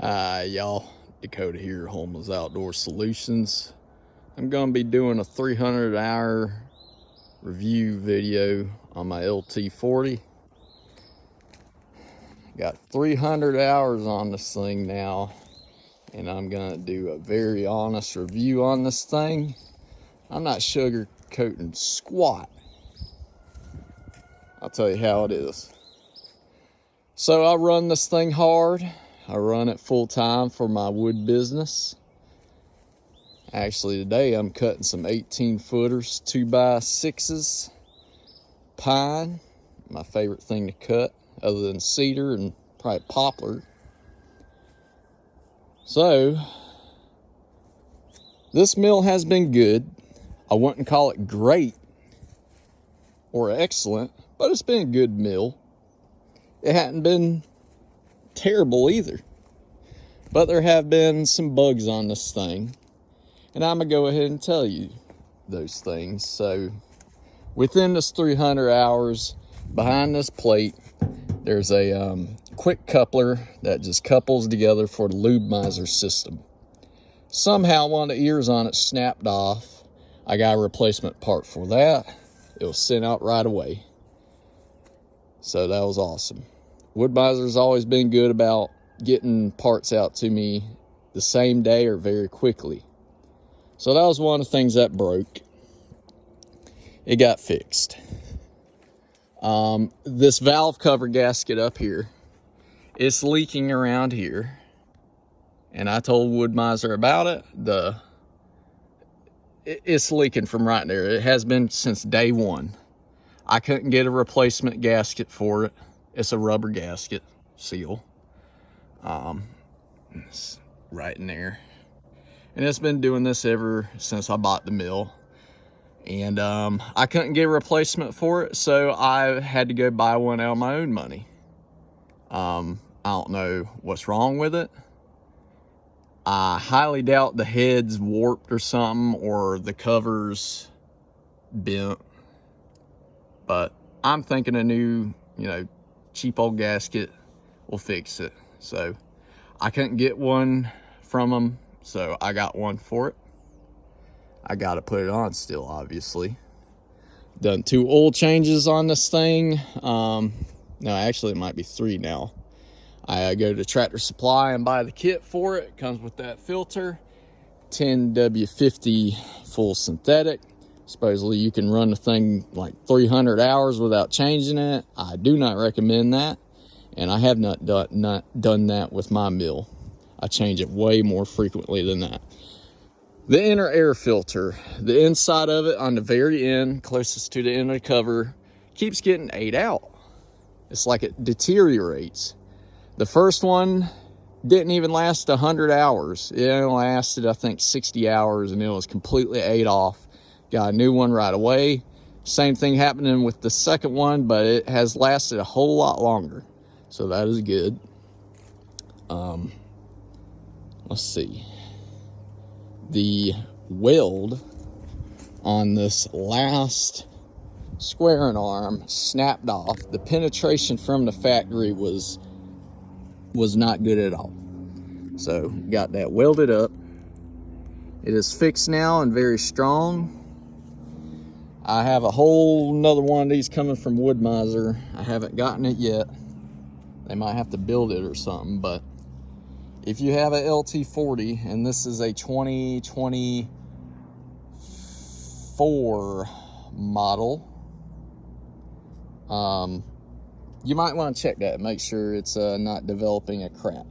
Y'all, Dakota here, Homeless Outdoor Solutions. I'm gonna be doing a 300-hour review video on my LT40. Got 300 hours on this thing now, and I'm gonna do a very honest review on this thing. I'm not sugarcoating squat. I'll tell you how it is. So I run this thing hard. I run it full time for my wood business. Actually today I'm cutting some 18 footers, 2x6s, pine, my favorite thing to cut other than cedar and probably poplar. So this mill has been good. I wouldn't call it great or excellent, but it's been a good mill. It hadn't been terrible either, but there have been some bugs on this thing, and I'm gonna go ahead and tell you those things. So within this 300 hours, behind this plate there's a quick coupler that just couples together for the lube miser system. Somehow one of the ears on it snapped off. I got a replacement part for that. It was sent out right away, so that was awesome. Wood miser's always been good about getting parts out to me the same day or very quickly. So that was one of the things that broke. It got fixed. This valve cover gasket up here, it's leaking around here. And I told Wood Miser about it. It's leaking from right there. It has been since day one. I couldn't get a replacement gasket for it. It's a rubber gasket seal. It's right in there. And it's been doing this ever since I bought the mill. And I couldn't get a replacement for it, so I had to go buy one out of my own money. I don't know what's wrong with it. I highly doubt the head's warped or something, or the cover's bent. But I'm thinking a new, cheap old gasket will fix it. So I couldn't get one from them, so I got one for it. I gotta put it on still, obviously. Done 2 oil changes on this thing. No, actually it might be 3 now. I go to Tractor Supply and buy the kit for it. It comes with that filter, 10W50 full synthetic. Supposedly you can run the thing like 300 hours without changing it. I do not recommend that, and I have not done that with my mill. I change it way more frequently than that. The inner air filter, the inside of it on the very end, closest to the end of the cover, keeps getting ate out. It's like it deteriorates. The first one didn't even last 100 hours. It only lasted, I think, 60 hours, and it was completely ate off. Got a new one right away. Same thing happening with the second one, but it has lasted a whole lot longer, so that is good. Let's see. The weld on this last squaring arm snapped off. The penetration from the factory was not good at all. So got that welded up. It is fixed now and very strong. I have a whole nother one of these coming from Wood Miser. I haven't gotten it yet. They might have to build it or something, but if you have a LT40 and this is a 2024 model, you might want to check that, make sure it's not developing a crack.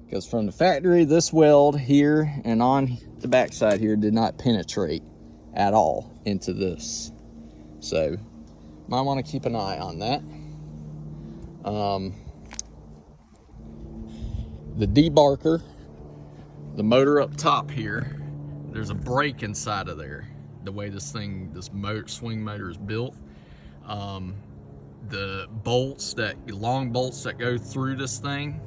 Because from the factory, this weld here and on the backside here did not penetrate at all into this. So might want to keep an eye on that. The debarker, the motor up top here, there's a brake inside of there. The way this swing motor is built. The bolts, long bolts that go through this thing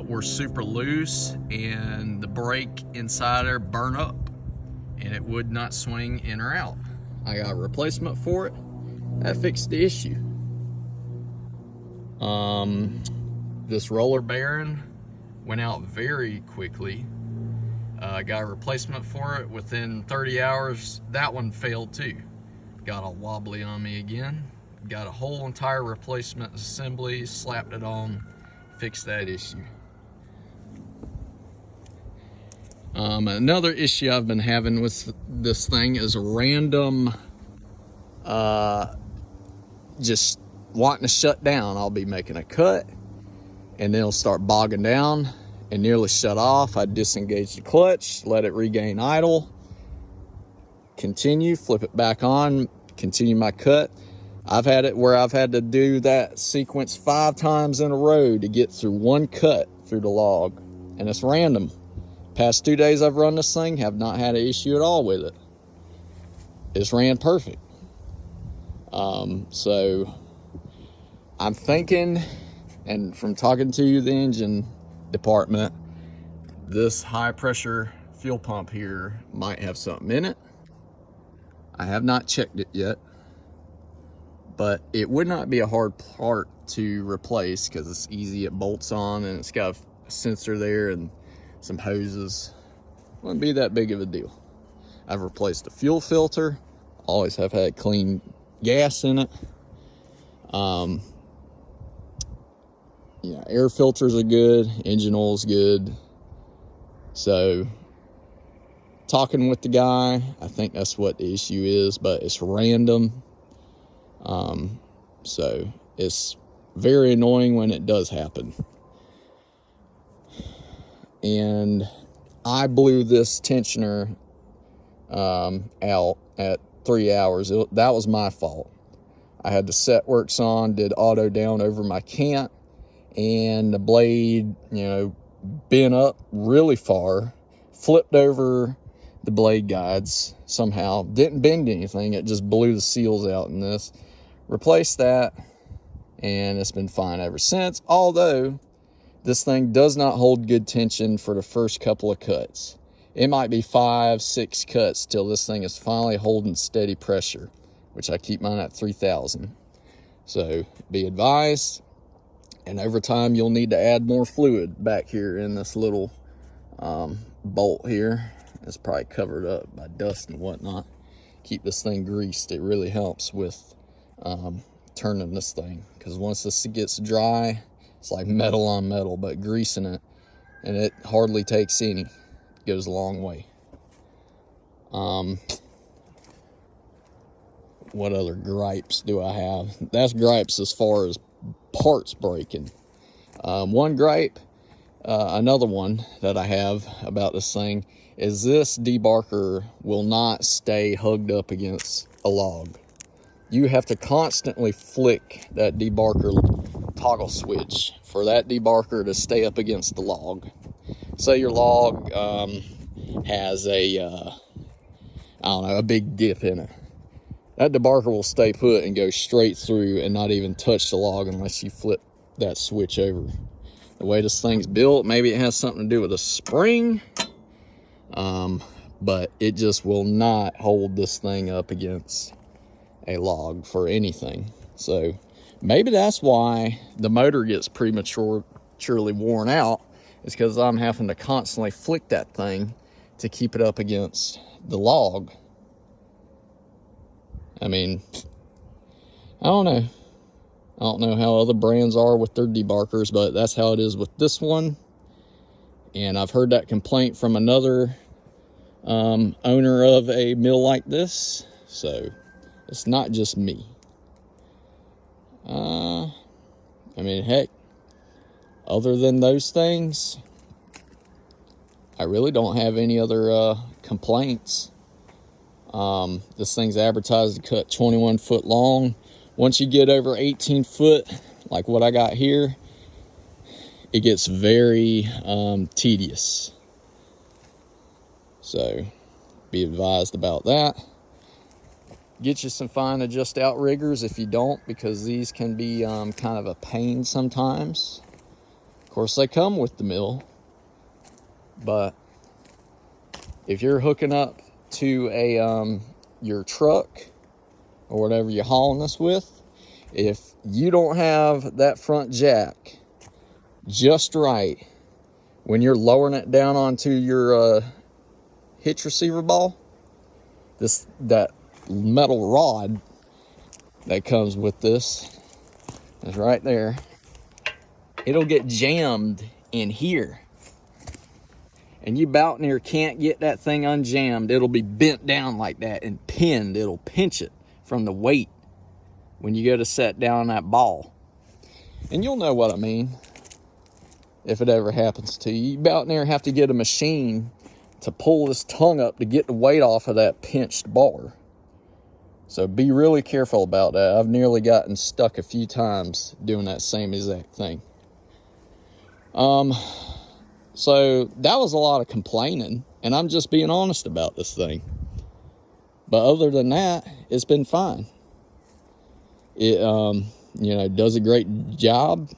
were super loose, and the brake inside there burnt up, and it would not swing in or out. I got a replacement for it. That fixed the issue. This roller bearing went out very quickly. Got a replacement for it within 30 hours. That one failed too. Got all wobbly on me again. Got a whole entire replacement assembly, slapped it on, fixed that issue. Another issue I've been having with this thing is random, just wanting to shut down. I'll be making a cut and then it'll start bogging down and nearly shut off. I disengage the clutch, let it regain idle, continue, flip it back on, continue my cut. I've had it where I've had to do that sequence 5 times in a row to get through one cut through the log, and it's random. Past 2 days I've run this thing, have not had an issue at all with it. It's ran perfect. So I'm thinking, and from talking to the engine department, this high pressure fuel pump here might have something in it. I have not checked it yet, but it would not be a hard part to replace because it's easy. It bolts on and it's got a sensor there and some hoses. Wouldn't be that big of a deal. I've replaced the fuel filter, always have had clean gas in it. Yeah, air filters are good, engine oil's good. So talking with the guy, I think that's what the issue is, but it's random. So it's very annoying when it does happen. And I blew this tensioner out at 3 hours. That was my fault. I had the set works on, did auto down over my cant, and the blade, bent up really far, flipped over the blade guides somehow, didn't bend anything, it just blew the seals out in this. Replaced that, and it's been fine ever since, although this thing does not hold good tension for the first couple of cuts. It might be 5-6 cuts till this thing is finally holding steady pressure, which I keep mine at 3,000. So be advised, and over time you'll need to add more fluid back here in this little bolt here. It's probably covered up by dust and whatnot. Keep this thing greased. It really helps with turning this thing, because once this gets dry, it's like metal on metal, but greasing it, and it hardly takes any. It goes a long way. What other gripes do I have? That's gripes as far as parts breaking. One gripe, another one that I have about this thing is this debarker will not stay hugged up against a log. You have to constantly flick that debarker toggle switch for that debarker to stay up against the log. Say your log has a big dip in it. That debarker will stay put and go straight through and not even touch the log unless you flip that switch over. The way this thing's built, maybe it has something to do with a spring, but it just will not hold this thing up against a log for anything. So maybe that's why the motor gets prematurely worn out, is because I'm having to constantly flick that thing to keep it up against the log. I mean, I don't know. I don't know how other brands are with their debarkers, but that's how it is with this one. And I've heard that complaint from another owner of a mill like this, so it's not just me. I mean, heck, other than those things, I really don't have any other complaints. This thing's advertised to cut 21 foot long. Once you get over 18 foot, like what I got here, it gets very tedious. So be advised about that. Get you some fine adjust outriggers if you don't, because these can be kind of a pain sometimes. Of course, they come with the mill, but if you're hooking up to a your truck or whatever you're hauling this with, if you don't have that front jack just right when you're lowering it down onto your hitch receiver ball, that metal rod that comes with this is right there. It'll get jammed in here, and you about near can't get that thing unjammed. It'll be bent down like that and pinned. It'll pinch it from the weight when you go to set down that ball. And you'll know what I mean if it ever happens to you. You about near have to get a machine to pull this tongue up to get the weight off of that pinched bar. So be really careful about that. I've nearly gotten stuck a few times doing that same exact thing. So that was a lot of complaining, and I'm just being honest about this thing. But other than that, it's been fine. It, you know, does a great job.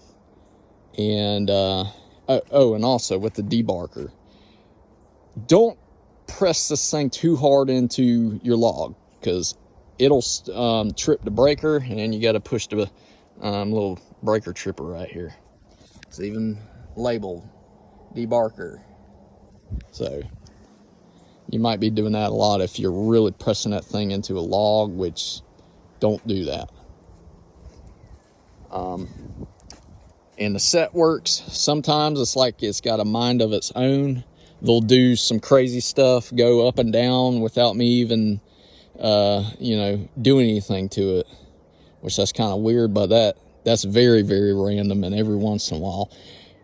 And, and also with the debarker, don't press this thing too hard into your log, because it'll trip the breaker, and then you got to push the little breaker tripper right here. It's even labeled debarker. So you might be doing that a lot if you're really pressing that thing into a log, which don't do that. And the set works. Sometimes it's like it's got a mind of its own. They'll do some crazy stuff, go up and down without me even you know, doing anything to it, which that's kind of weird, but that's very, very random and every once in a while.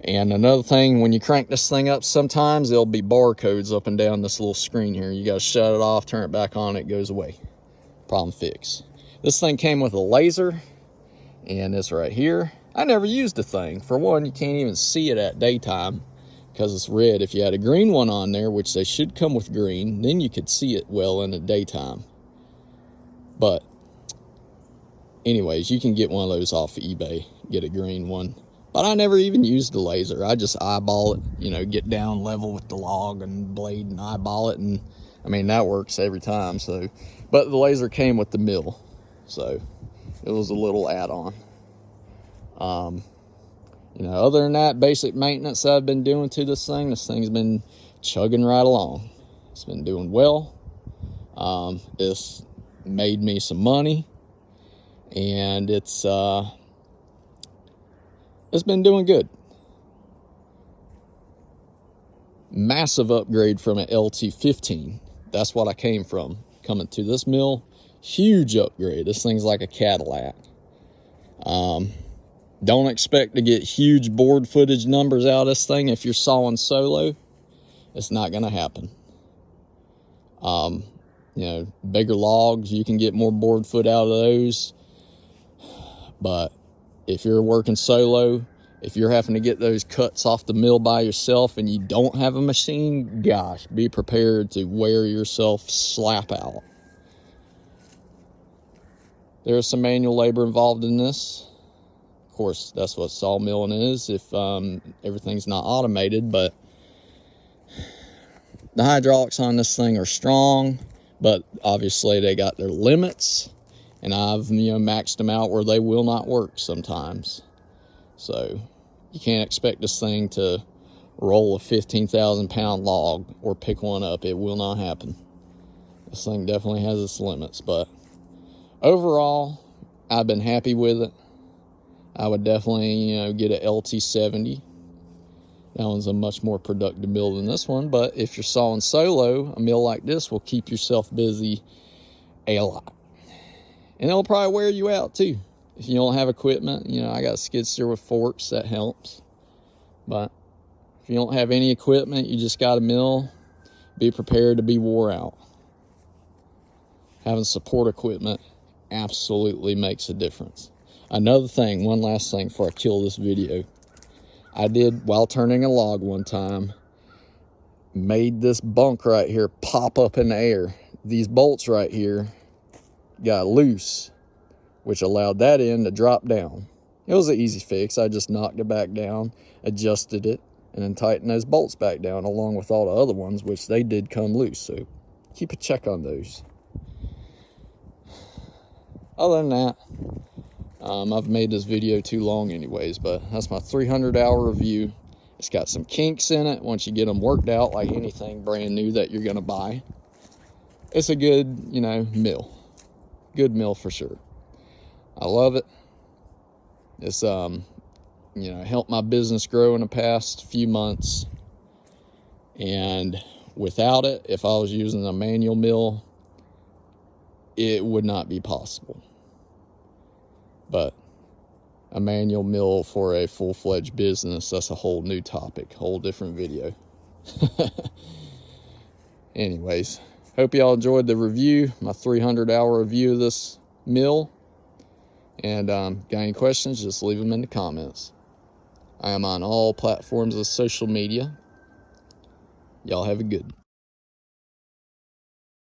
And another thing, when you crank this thing up, sometimes there'll be barcodes up and down this little screen here. You got to shut it off, turn it back on, it goes away. Problem fixed. This thing came with a laser, and it's right here. I never used the thing. For one, you can't even see it at daytime because it's red. If you had a green one on there, which they should come with green, then you could see it well in the daytime. But anyways, you can get one of those off of eBay, get a green one. But I never even used the laser. I just eyeball it, you know, get down level with the log and blade and eyeball it. And I mean, that works every time. So, but the laser came with the mill, so it was a little add-on. You know, other than that, basic maintenance that I've been doing to this thing's been chugging right along. It's been doing well. It's made me some money, and it's been doing good. Massive upgrade from an LT40. That's what I came from. Coming to this mill, huge upgrade. This thing's like a Cadillac. Don't expect to get huge board footage numbers out of this thing if you're sawing solo. It's not going to happen. You know, bigger logs, you can get more board foot out of those. But if you're working solo, if you're having to get those cuts off the mill by yourself and you don't have a machine, gosh, be prepared to wear yourself slap out. There's some manual labor involved in this. Of course, that's what sawmilling is if everything's not automated, but the hydraulics on this thing are strong, but obviously they got their limits, and I've, you know, maxed them out where they will not work sometimes. So you can't expect this thing to roll a 15,000 pound log or pick one up. It will not happen. This thing definitely has its limits, but overall, I've been happy with it. I would definitely, you know, get a LT40. That one's a much more productive mill than this one, but if you're sawing solo, a mill like this will keep yourself busy a lot. And it'll probably wear you out too. If you don't have equipment, you know, I got a skid steer with forks, that helps. But if you don't have any equipment, you just got a mill, be prepared to be wore out. Having support equipment absolutely makes a difference. Another thing, one last thing before I kill this video. I did, while turning a log one time, made this bunk right here pop up in the air. These bolts right here got loose, which allowed that end to drop down. It was an easy fix. I just knocked it back down, adjusted it, and then tightened those bolts back down along with all the other ones, which they did come loose. So keep a check on those. Other than that, I've made this video too long anyways, but that's my 300-hour review It's got some kinks in it. Once you get them worked out, like anything brand new that you're going to buy, it's a good, you know, mill. Good mill for sure. I love it. It's, you know, helped my business grow in the past few months. And without it, if I was using a manual mill, it would not be possible. But a manual mill for a full-fledged business, that's a whole new topic, whole different video. Anyways, hope y'all enjoyed the review, my 300-hour review of this mill. And got any questions, just leave them in the comments. I am on all platforms of social media. Y'all have a good